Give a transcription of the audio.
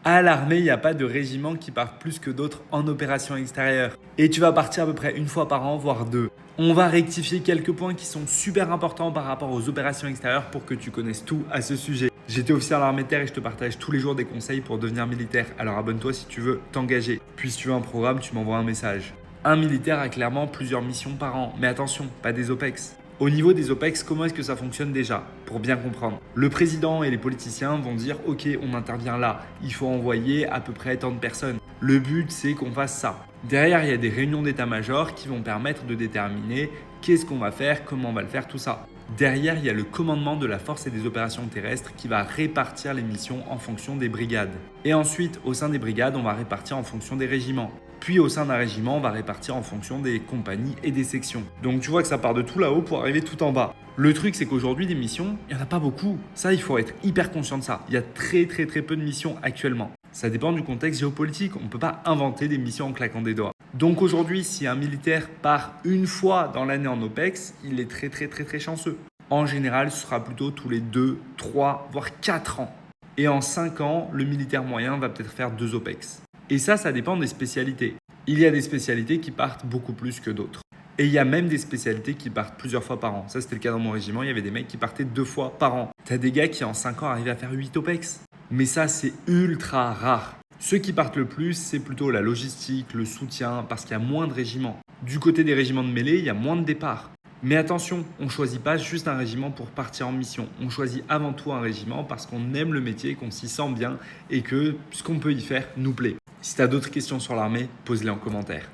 À l'armée, il n'y a pas de régiment qui part plus que d'autres en opération extérieure. Et tu vas partir à peu près une fois par an, voire deux. On va rectifier quelques points qui sont super importants par rapport aux opérations extérieures pour que tu connaisses tout à ce sujet. J'étais officier dans l'armée de terre et je te partage tous les jours des conseils pour devenir militaire. Alors abonne-toi si tu veux t'engager. Puis si tu veux un programme, tu m'envoies un message. Un militaire a clairement plusieurs missions par an. Mais attention, pas des OPEX. Au niveau des OPEX, comment est-ce que ça fonctionne déjà? Pour bien comprendre. Le président et les politiciens vont dire « Ok, on intervient là, il faut envoyer à peu près tant de personnes. Le but, c'est qu'on fasse ça. » Derrière, il y a des réunions d'état-major qui vont permettre de déterminer qu'est-ce qu'on va faire, comment on va le faire, tout ça. Derrière, il y a le commandement de la force et des opérations terrestres qui va répartir les missions en fonction des brigades. Et ensuite, au sein des brigades, on va répartir en fonction des régiments. Puis au sein d'un régiment, on va répartir en fonction des compagnies et des sections. Donc tu vois que ça part de tout là-haut pour arriver tout en bas. Le truc, c'est qu'aujourd'hui, des missions, il n'y en a pas beaucoup. Ça, il faut être hyper conscient de ça. Il y a très peu de missions actuellement. Ça dépend du contexte géopolitique. On ne peut pas inventer des missions en claquant des doigts. Donc aujourd'hui, si un militaire part une fois dans l'année en OPEX, il est très chanceux. En général, ce sera plutôt tous les 2, 3, voire 4 ans. Et en 5 ans, le militaire moyen va peut-être faire 2 OPEX. Et ça dépend des spécialités. Il y a des spécialités qui partent beaucoup plus que d'autres. Et il y a même des spécialités qui partent plusieurs fois par an. Ça, c'était le cas dans mon régiment. Il y avait des mecs qui partaient 2 fois par an. T'as des gars qui, en 5 ans, arrivaient à faire 8 OPEX. Mais ça, c'est ultra rare. Ceux qui partent le plus, c'est plutôt la logistique, le soutien, parce qu'il y a moins de régiments. Du côté des régiments de mêlée, il y a moins de départs. Mais attention, on ne choisit pas juste un régiment pour partir en mission. On choisit avant tout un régiment parce qu'on aime le métier, qu'on s'y sent bien et que ce qu'on peut y faire nous plaît. Si tu as d'autres questions sur l'armée, pose-les en commentaire.